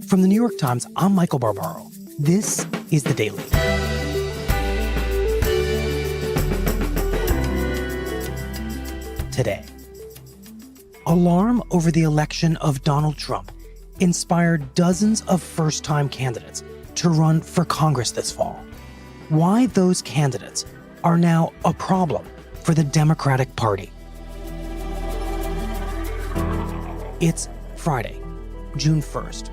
From the New York Times, I'm Michael Barbaro. This is The Daily. Today, alarm over the election of Donald Trump inspired dozens of first-time candidates to run for Congress this fall. Why those candidates are now a problem for the Democratic Party. It's Friday, June 1st.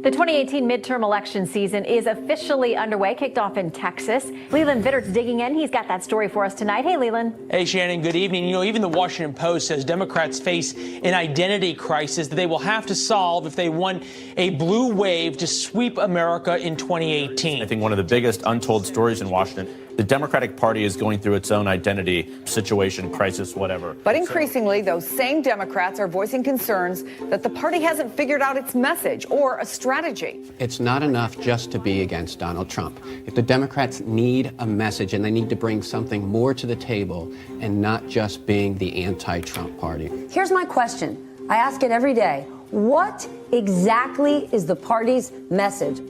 The 2018 midterm election season is officially underway, kicked off in Texas. Leland Vitter's digging in. He's got that story for us tonight. Hey, Leland. Hey, Shannon. Good evening. Even the Washington Post says Democrats face an identity crisis that they will have to solve if they want a blue wave to sweep America in 2018. I think one of the biggest untold stories in Washington, the Democratic Party is going through its own identity situation, crisis, whatever. But increasingly, those same Democrats are voicing concerns that the party hasn't figured out its message or a strategy. It's not enough just to be against Donald Trump. If the Democrats need a message and they need to bring something more to the table and not just being the anti-Trump party. Here's my question. I ask it every day. What exactly is the party's message?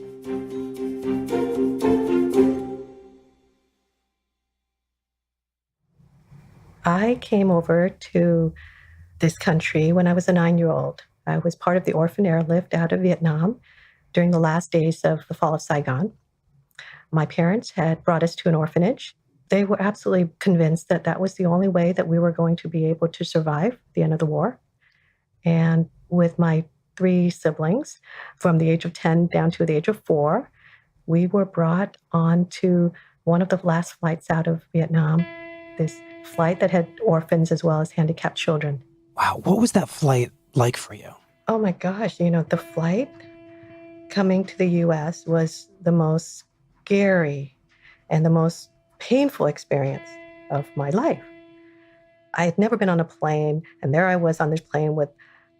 I came over to this country when I was a 9-year-old. I was part of the orphan airlift out of Vietnam during the last days of the fall of Saigon. My parents had brought us to an orphanage. They were absolutely convinced that that was the only way that we were going to be able to survive the end of the war. And with my 3 siblings, from the age of 10 down to the age of 4, we were brought on to one of the last flights out of Vietnam, this flight that had orphans as well as handicapped children. Wow, what was that flight like for you? Oh my gosh, the flight coming to the U.S. was the most scary and the most painful experience of my life. I had never been on a plane, and there I was on this plane with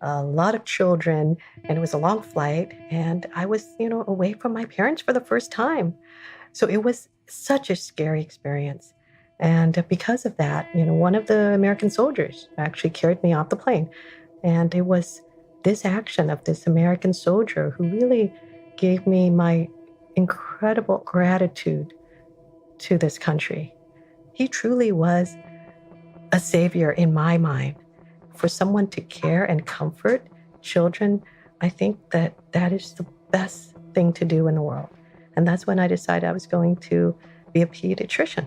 a lot of children, and it was a long flight, and I was, away from my parents for the first time. So it was such a scary experience. And because of that, one of the American soldiers actually carried me off the plane. And it was this action of this American soldier who really gave me my incredible gratitude to this country. He truly was a savior in my mind. For someone to care and comfort children, I think that that is the best thing to do in the world. And that's when I decided I was going to be a pediatrician.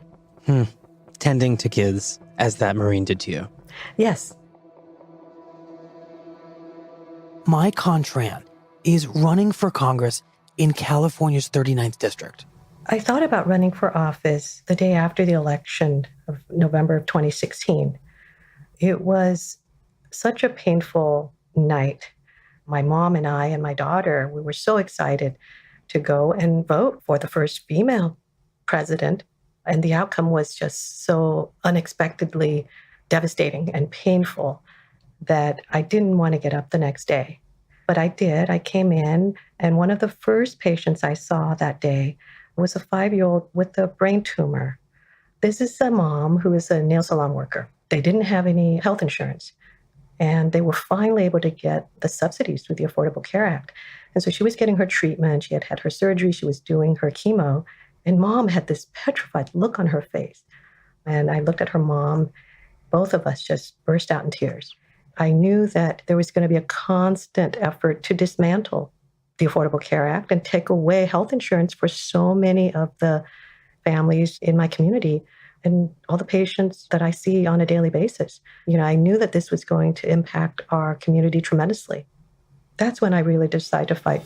Tending to kids as that Marine did to you. Yes. Mai Khanh Tran is running for Congress in California's 39th district. I thought about running for office the day after the election of November of 2016. It was such a painful night. My mom and I and my daughter, we were so excited to go and vote for the first female president. And the outcome was just so unexpectedly devastating and painful that I didn't want to get up the next day. But I did. I came in, and one of the first patients I saw that day was a 5-year-old with a brain tumor. This is a mom who is a nail salon worker. They didn't have any health insurance, and they were finally able to get the subsidies through the Affordable Care Act. And so she was getting her treatment. She had had her surgery. She was doing her chemo. And mom had this petrified look on her face. And I looked at her mom. Both of us just burst out in tears. I knew that there was going to be a constant effort to dismantle the Affordable Care Act and take away health insurance for so many of the families in my community and all the patients that I see on a daily basis. I knew that this was going to impact our community tremendously. That's when I really decided to fight.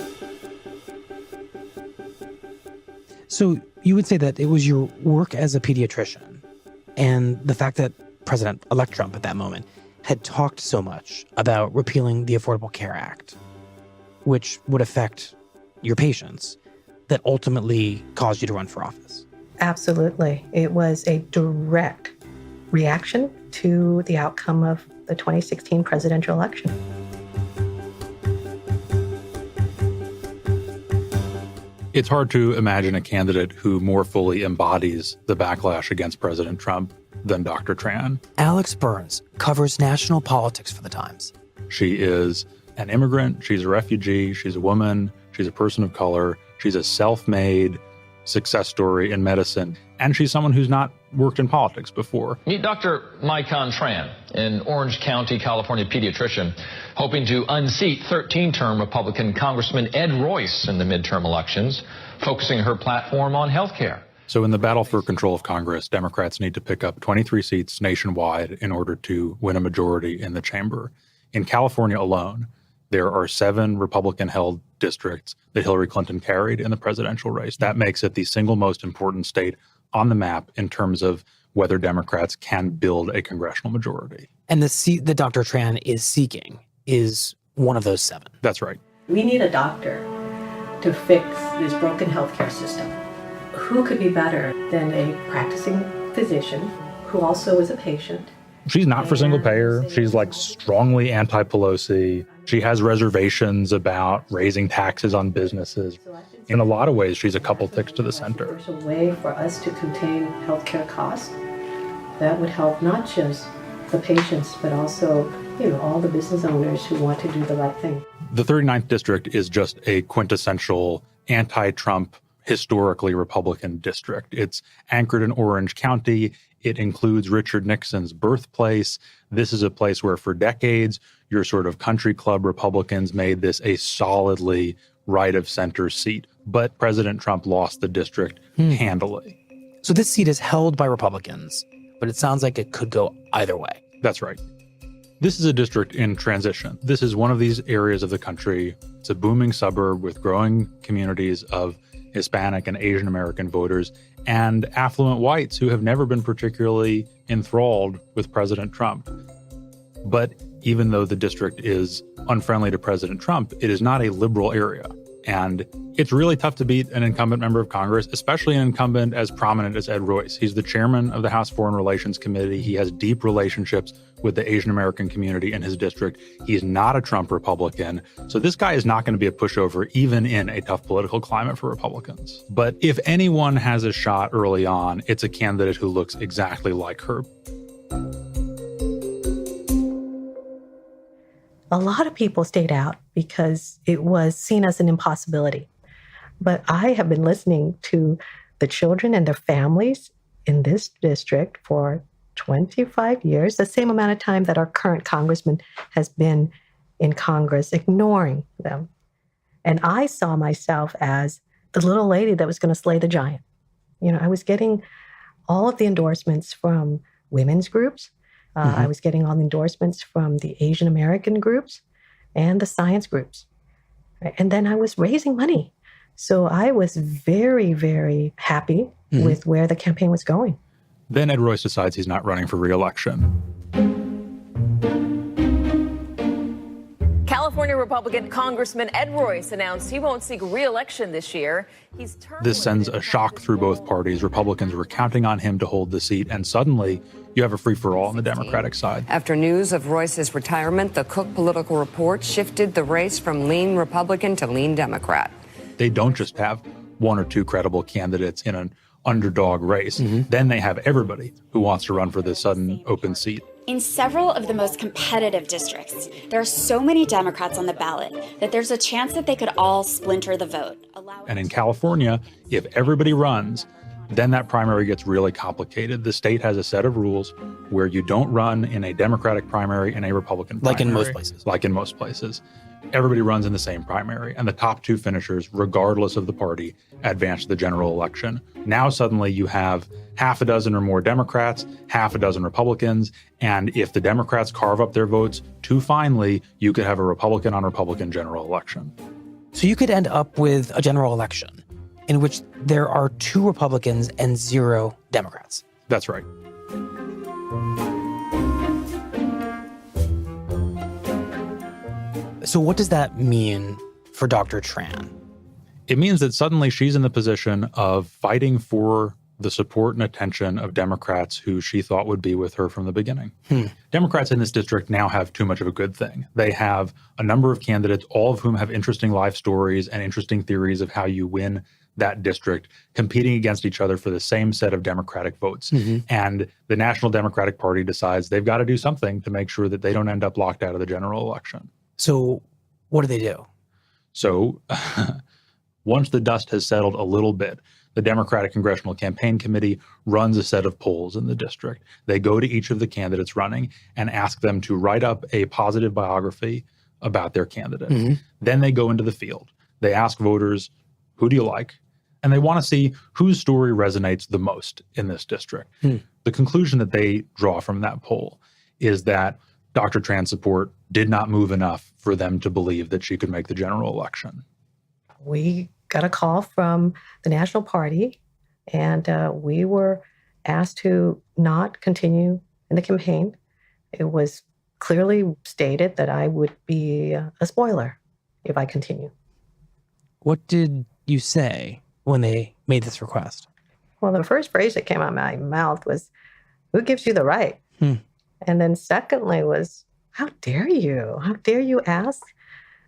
So you would say that it was your work as a pediatrician and the fact that President-elect Trump at that moment had talked so much about repealing the Affordable Care Act, which would affect your patients, that ultimately caused you to run for office. Absolutely. It was a direct reaction to the outcome of the 2016 presidential election. It's hard to imagine a candidate who more fully embodies the backlash against President Trump than Dr. Tran. Alex Burns covers national politics for The Times. She is an immigrant, she's a refugee, she's a woman, she's a person of color, she's a self-made success story in medicine, and she's someone who's not worked in politics before. Meet Dr. Mai Khanh Tran, an Orange County, California pediatrician, hoping to unseat 13-term Republican Congressman Ed Royce in the midterm elections, focusing her platform on health care. So in the battle for control of Congress, Democrats need to pick up 23 seats nationwide in order to win a majority in the chamber. In California alone, there are 7 Republican-held districts that Hillary Clinton carried in the presidential race. That makes it the single most important state on the map in terms of whether Democrats can build a congressional majority. And the seat that Dr. Tran is seeking is one of those 7. That's right. We need a doctor to fix this broken healthcare system. Who could be better than a practicing physician who also is a patient? She's not for single payer. She's like strongly anti-Pelosi. She has reservations about raising taxes on businesses. In a lot of ways, she's a couple ticks to the center. There's a way for us to contain healthcare costs that would help not just the patients, but also, all the business owners who want to do the right thing. The 39th district is just a quintessential anti-Trump, historically Republican district. It's anchored in Orange County. It includes Richard Nixon's birthplace. This is a place where for decades, your sort of country club Republicans made this a solidly right-of-center seat. But President Trump lost the district handily. So this seat is held by Republicans, but it sounds like it could go either way. That's right. This is a district in transition. This is one of these areas of the country. It's a booming suburb with growing communities of Hispanic and Asian American voters and affluent whites who have never been particularly enthralled with President Trump. But even though the district is unfriendly to President Trump, it is not a liberal area. And it's really tough to beat an incumbent member of Congress, especially an incumbent as prominent as Ed Royce. He's the chairman of the House Foreign Relations Committee. He has deep relationships with the Asian American community in his district. He's not a Trump Republican. So this guy is not going to be a pushover, even in a tough political climate for Republicans. But if anyone has a shot early on, it's a candidate who looks exactly like her. A lot of people stayed out because it was seen as an impossibility. But I have been listening to the children and their families in this district for 25 years, the same amount of time that our current congressman has been in Congress, ignoring them. And I saw myself as the little lady that was going to slay the giant. I was getting all of the endorsements from women's groups. I was getting all the endorsements from the Asian American groups and the science groups. Right? And then I was raising money. So I was very, very happy with where the campaign was going. Then Ed Royce decides he's not running for re-election. California Republican Congressman Ed Royce announced he won't seek re-election this year. This sends a shock through both parties. Republicans were counting on him to hold the seat, and suddenly you have a free-for-all on the Democratic side. After news of Royce's retirement, the Cook Political Report shifted the race from lean Republican to lean Democrat. They don't just have one or two credible candidates in an underdog race. Then they have everybody who wants to run for this sudden open seat. In several of the most competitive districts, there are so many Democrats on the ballot that there's a chance that they could all splinter the vote. And in California, if everybody runs, then that primary gets really complicated. The state has a set of rules where you don't run in a Democratic primary and a Republican primary. Like in most places. Like in most places. Everybody runs in the same primary, and the top two finishers, regardless of the party, advance to the general election. Now suddenly you have half a dozen or more Democrats, half a dozen Republicans, and if the Democrats carve up their votes too finely, you could have a Republican on Republican general election. So you could end up with a general election in which there are 2 Republicans and 0 Democrats. That's right. So what does that mean for Dr. Tran? It means that suddenly she's in the position of fighting for the support and attention of Democrats who she thought would be with her from the beginning. Democrats in this district now have too much of a good thing. They have a number of candidates, all of whom have interesting life stories and interesting theories of how you win that district competing against each other for the same set of Democratic votes. And the National Democratic Party decides they've got to do something to make sure that they don't end up locked out of the general election. So what do? So once the dust has settled a little bit, the Democratic Congressional Campaign Committee runs a set of polls in the district. They go to each of the candidates running and ask them to write up a positive biography about their candidate. Then they go into the field. They ask voters, who do you like? And they want to see whose story resonates the most in this district. The conclusion that they draw from that poll is that Dr. Tran's support did not move enough for them to believe that she could make the general election. We got a call from the National Party, and we were asked to not continue in the campaign. It was clearly stated that I would be a spoiler if I continue. What did you say when they made this request? Well, the first phrase that came out of my mouth was, "Who gives you the right?" And then secondly was, how dare you? How dare you ask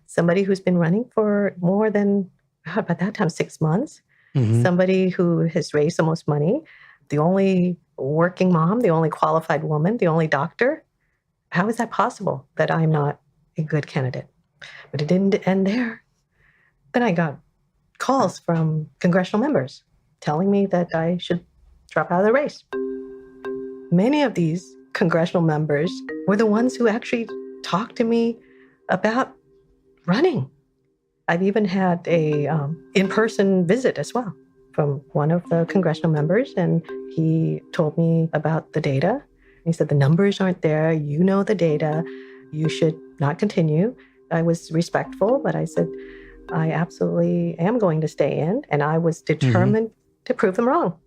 somebody who's been running for more than, by that time, 6 months, somebody who has raised the most money, the only working mom, the only qualified woman, the only doctor. How is that possible that I'm not a good candidate? But it didn't end there. Then I got calls from congressional members telling me that I should drop out of the race. Many of these congressional members were the ones who actually talked to me about running. I've even had a in-person visit as well from one of the congressional members, and he told me about the data. He said, the numbers aren't there. You know the data. You should not continue. I was respectful, but I said, I absolutely am going to stay in, and I was determined to prove them wrong.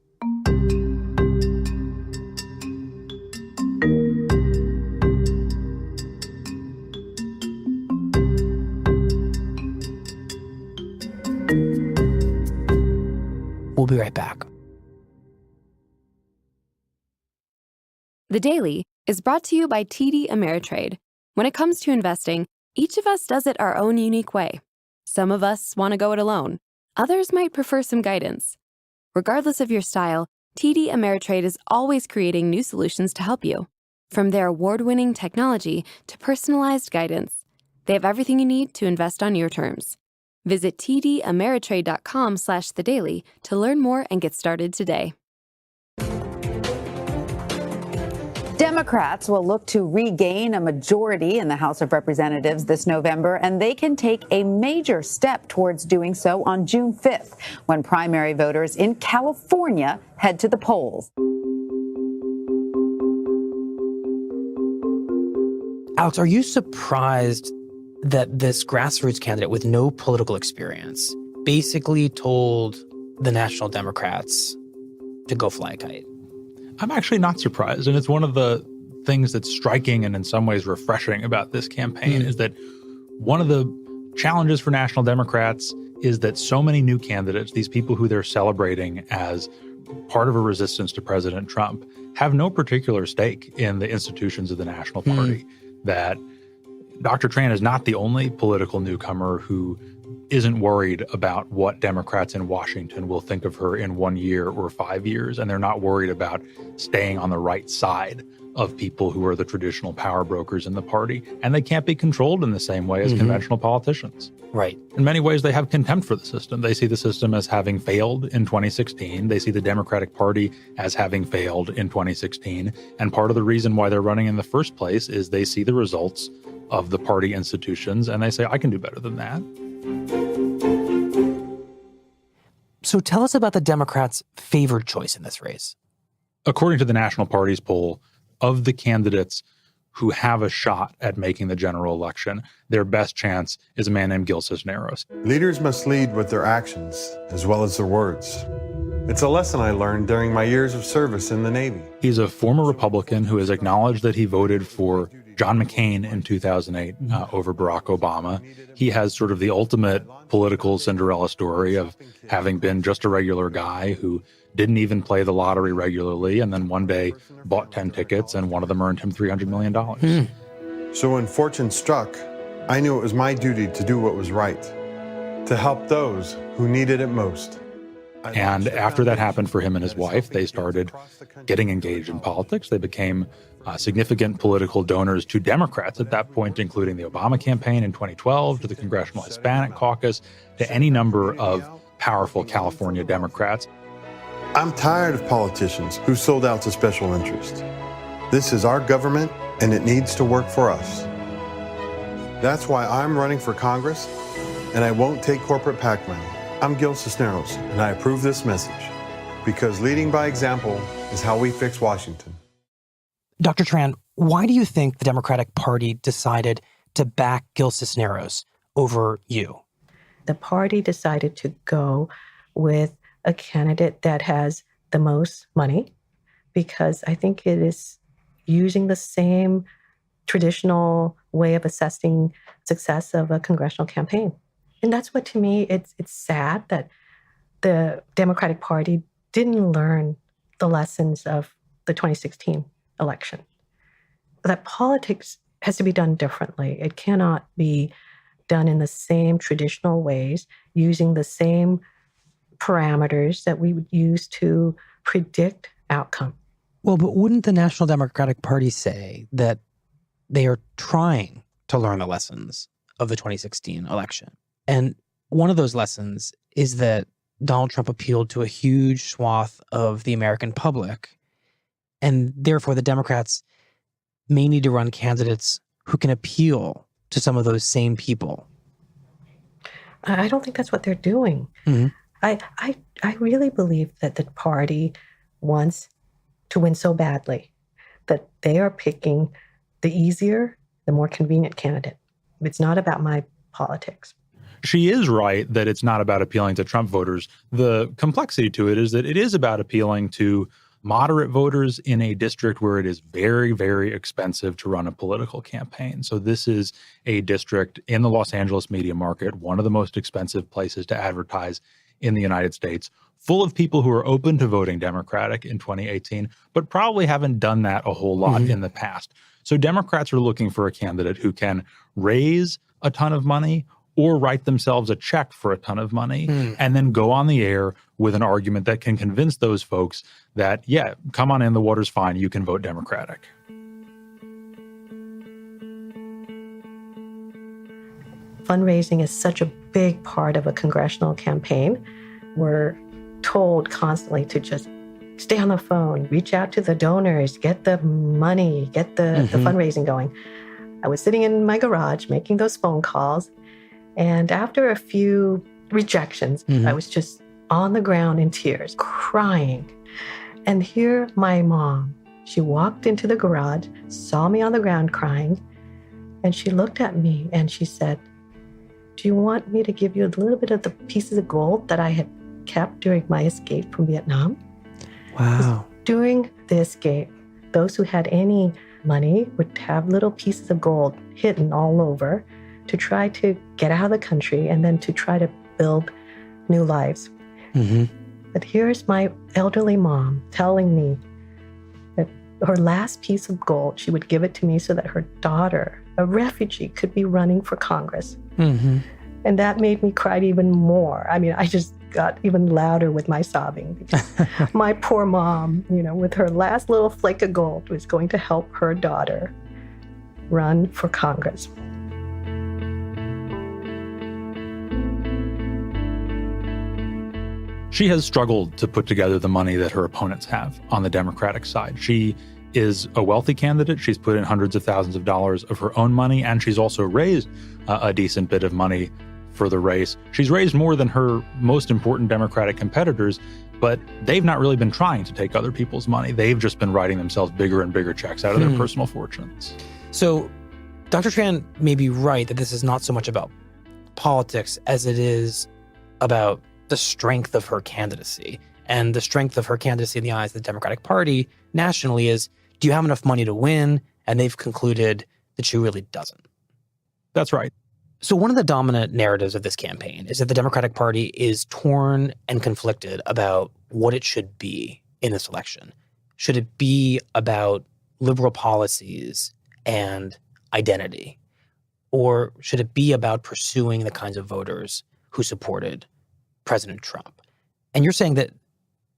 We'll be right back. The Daily is brought to you by TD Ameritrade. When it comes to investing, each of us does it our own unique way. Some of us want to go it alone. Others might prefer some guidance. Regardless of your style, TD Ameritrade is always creating new solutions to help you. From their award-winning technology to personalized guidance, they have everything you need to invest on your terms. Visit tdameritrade.com/thedaily to learn more and get started today. Democrats will look to regain a majority in the House of Representatives this November, and they can take a major step towards doing so on June 5th, when primary voters in California head to the polls. Alex, are you surprised that this grassroots candidate with no political experience basically told the National Democrats to go fly a kite? I'm actually not surprised. And it's one of the things that's striking and in some ways refreshing about this campaign is that one of the challenges for National Democrats is that so many new candidates, these people who they're celebrating as part of a resistance to President Trump, have no particular stake in the institutions of the National Party. That Dr. Tran is not the only political newcomer who isn't worried about what Democrats in Washington will think of her in 1 year or 5 years. And they're not worried about staying on the right side of people who are the traditional power brokers in the party. And they can't be controlled in the same way as conventional politicians. Right. In many ways, they have contempt for the system. They see the system as having failed in 2016. They see the Democratic Party as having failed in 2016. And part of the reason why they're running in the first place is they see the results of the party institutions and they say, I can do better than that. So tell us about the Democrats' favored choice in this race. According to the National Party's poll, of the candidates who have a shot at making the general election, their best chance is a man named Gil Cisneros. Leaders must lead with their actions as well as their words. It's a lesson I learned during my years of service in the Navy. He's a former Republican who has acknowledged that he voted for John McCain in 2008 over Barack Obama. He has sort of the ultimate political Cinderella story of having been just a regular guy who didn't even play the lottery regularly and then one day bought 10 tickets and one of them earned him $300 million. So when fortune struck, I knew it was my duty to do what was right, to help those who needed it most. And after that happened for him and his wife, they started getting engaged in politics. They became significant political donors to Democrats at that point, including the Obama campaign in 2012, to the Congressional Hispanic Caucus, to any number of powerful California Democrats. I'm tired of politicians who sold out to special interests. This is our government, and it needs to work for us. That's why I'm running for Congress, and I won't take corporate PAC money. I'm Gil Cisneros, and I approve this message because leading by example is how we fix Washington. Dr. Tran, why do you think the Democratic Party decided to back Gil Cisneros over you? The party decided to go with a candidate that has the most money because I think it is using the same traditional way of assessing success of a congressional campaign. And that's what, to me, it's sad that the Democratic Party didn't learn the lessons of the 2016 election. That politics has to be done differently. It cannot be done in the same traditional ways, using the same parameters that we would use to predict outcome. Well, but wouldn't the National Democratic Party say that they are trying to learn the lessons of the 2016 election? And one of those lessons is that Donald Trump appealed to a huge swath of the American public. And therefore, the Democrats may need to run candidates who can appeal to some of those same people. I don't think that's what they're doing. Mm-hmm. I really believe that the party wants to win so badly that they are picking the easier, the more convenient candidate. It's not about my politics. She is right that it's not about appealing to Trump voters. The complexity to it is that it is about appealing to moderate voters in a district where it is very, very expensive to run a political campaign. So this is a district in the Los Angeles media market, one of the most expensive places to advertise in the United States, full of people who are open to voting Democratic in 2018, but probably haven't done that a whole lot in the past. So Democrats are looking for a candidate who can raise a ton of money or write themselves a check for a ton of money and then go on the air with an argument that can convince those folks that, yeah, come on in, the water's fine, you can vote Democratic. Fundraising is such a big part of a congressional campaign. We're told constantly to just stay on the phone, reach out to the donors, get the money, get the fundraising going. I was sitting in my garage making those phone calls, and after a few rejections, I was just on the ground in tears, crying. And here my mom, she walked into the garage, saw me on the ground crying, and she looked at me and she said, "Do you want me to give you a little bit of the pieces of gold that I had kept during my escape from Vietnam?" Wow. During the escape, those who had any money would have little pieces of gold hidden all over to try to get out of the country and then to try to build new lives. But here's my elderly mom telling me that her last piece of gold, she would give it to me so that her daughter, a refugee, could be running for Congress. And that made me cry even more. I mean, I just got even louder with my sobbing because my poor mom, you know, with her last little flake of gold, was going to help her daughter run for Congress. She has struggled to put together the money that her opponents have on the Democratic side. She is a wealthy candidate. She's put in hundreds of thousands of dollars of her own money, and she's also raised a decent bit of money for the race. She's raised more than her most important Democratic competitors, but they've not really been trying to take other people's money. They've just been writing themselves bigger and bigger checks out of their personal fortunes. So Dr. Tran may be right that this is not so much about politics as it is about the strength of her candidacy. And the strength of her candidacy in the eyes of the Democratic Party nationally is, do you have enough money to win? And they've concluded that she really doesn't. That's right. So one of the dominant narratives of this campaign is that the Democratic Party is torn and conflicted about what it should be in this election. Should it be about liberal policies and identity? Or should it be about pursuing the kinds of voters who supported President Trump? And you're saying that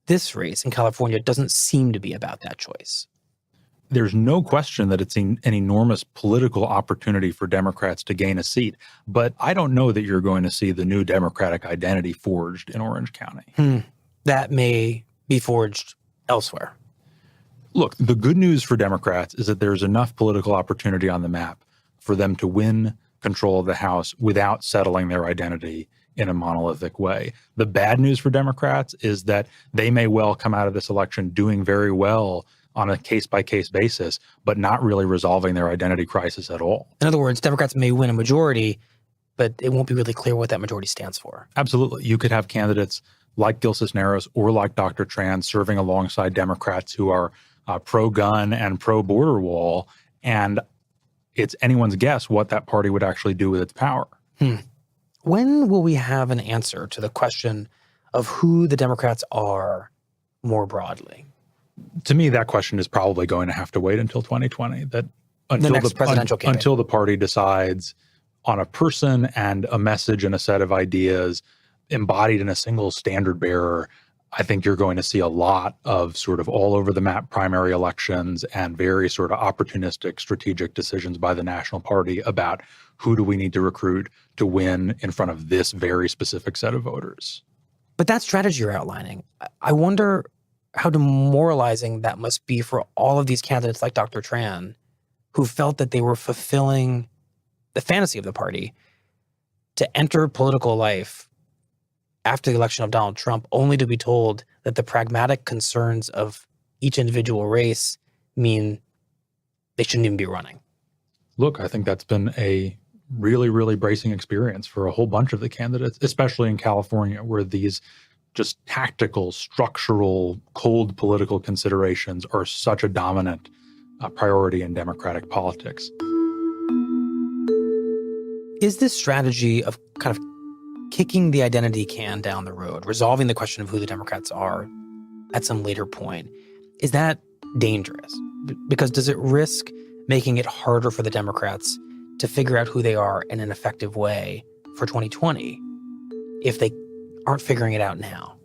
this race in California doesn't seem to be about that choice. There's no question that it's an enormous political opportunity for Democrats to gain a seat. But I don't know that you're going to see the new Democratic identity forged in Orange County. That may be forged elsewhere. Look, the good news for Democrats is that there's enough political opportunity on the map for them to win control of the House without settling their identity in a monolithic way. The bad news for Democrats is that they may well come out of this election doing very well on a case-by-case basis, but not really resolving their identity crisis at all. In other words, Democrats may win a majority, but it won't be really clear what that majority stands for. Absolutely. You could have candidates like Gil Cisneros or like Dr. Tran serving alongside Democrats who are pro-gun and pro-border wall, and it's anyone's guess what that party would actually do with its power. When will we have an answer to the question of who the Democrats are more broadly? To me, that question is probably going to have to wait until 2020. That until the next presidential campaign. Until the party decides on a person and a message and a set of ideas embodied in a single standard bearer, I think you're going to see a lot of sort of all over the map primary elections and very sort of opportunistic strategic decisions by the national party about who do we need to recruit to win in front of this very specific set of voters. But that strategy you're outlining, I wonder how demoralizing that must be for all of these candidates like Dr. Tran, who felt that they were fulfilling the fantasy of the party to enter political life after the election of Donald Trump, only to be told that the pragmatic concerns of each individual race mean they shouldn't even be running. Look, I think that's been a really, really bracing experience for a whole bunch of the candidates, especially in California, where these just tactical, structural, cold political considerations are such a dominant priority in Democratic politics. Is this strategy of kind of kicking the identity can down the road, resolving the question of who the Democrats are at some later point, is that dangerous? Because does it risk making it harder for the Democrats to figure out who they are in an effective way for 2020 if they aren't figuring it out now?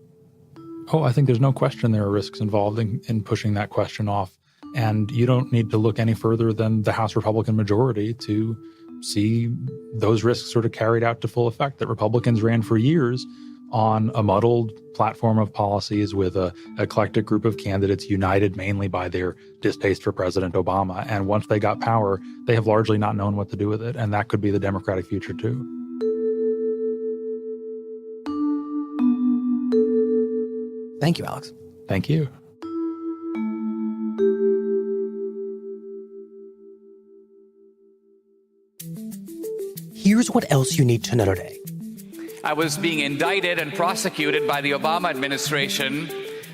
Oh, I think there's no question there are risks involved in pushing that question off. And you don't need to look any further than the House Republican majority to see those risks sort of carried out to full effect, that Republicans ran for years on a muddled platform of policies with an eclectic group of candidates united mainly by their distaste for President Obama. And once they got power, they have largely not known what to do with it. And that could be the Democratic future, too. Thank you, Alex. Thank you. Here's what else you need to know today. I was being indicted and prosecuted by the Obama administration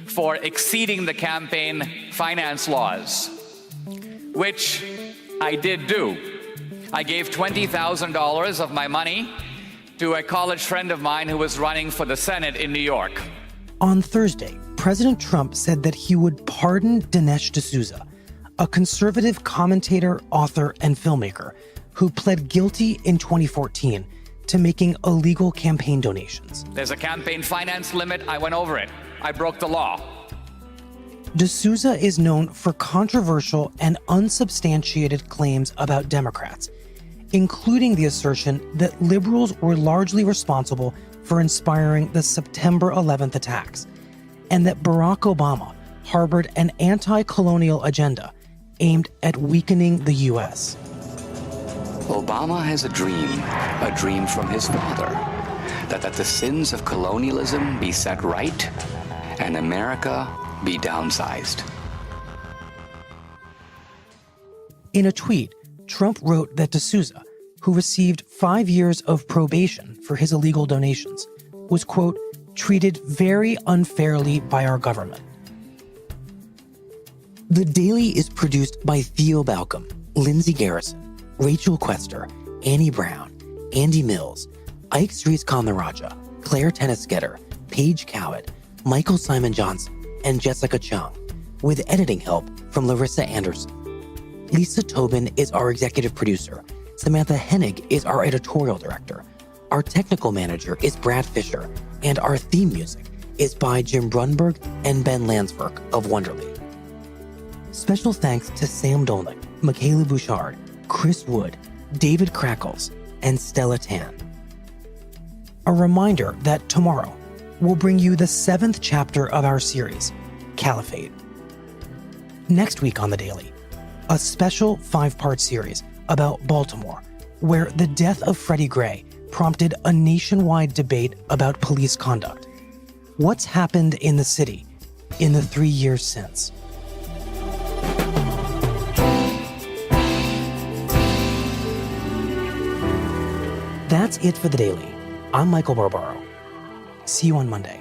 for exceeding the campaign finance laws, which I did do. I gave $20,000 of my money to a college friend of mine who was running for the Senate in New York. On Thursday, President Trump said that he would pardon Dinesh D'Souza, a conservative commentator, author, and filmmaker who pled guilty in 2014 to making illegal campaign donations. There's a campaign finance limit. I went over it. I broke the law. D'Souza is known for controversial and unsubstantiated claims about Democrats, including the assertion that liberals were largely responsible for inspiring the September 11th attacks, and that Barack Obama harbored an anti-colonial agenda aimed at weakening the U.S. Obama has a dream from his father, that the sins of colonialism be set right and America be downsized. In a tweet, Trump wrote that D'Souza, who received 5 years of probation for his illegal donations, was, quote, treated very unfairly by our government. The Daily is produced by Theo Balcom, Lindsay Garrison, Rachel Quester, Annie Brown, Andy Mills, Ike Streets-Kamaraja, Claire Tennis-Getter, Paige Cowett, Michael Simon Johnson, and Jessica Chung, with editing help from Larissa Anderson. Lisa Tobin is our executive producer. Samantha Hennig is our editorial director. Our technical manager is Brad Fisher, and our theme music is by Jim Brunberg and Ben Landsberg of Wonderly. Special thanks to Sam Dolnick, Michaela Bouchard, Chris Wood, David Crackles, and Stella Tan. A reminder that tomorrow we'll bring you the 7th chapter of our series, Caliphate. Next week on The Daily, a special 5-part series about Baltimore, where the death of Freddie Gray prompted a nationwide debate about police conduct. What's happened in the city in the 3 years since? That's it for The Daily. I'm Michael Barbaro. See you on Monday.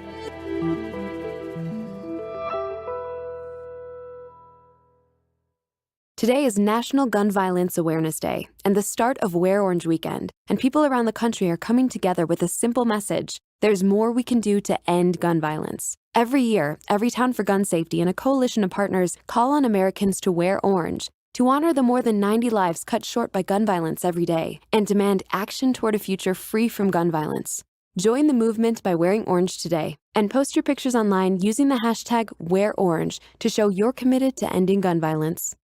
Today is National Gun Violence Awareness Day and the start of Wear Orange Weekend, and people around the country are coming together with a simple message: there's more we can do to end gun violence. Every year, Everytown for Gun Safety and a coalition of partners call on Americans to wear orange to honor the more than 90 lives cut short by gun violence every day and demand action toward a future free from gun violence. Join the movement by wearing orange today and post your pictures online using the hashtag #WearOrange to show you're committed to ending gun violence.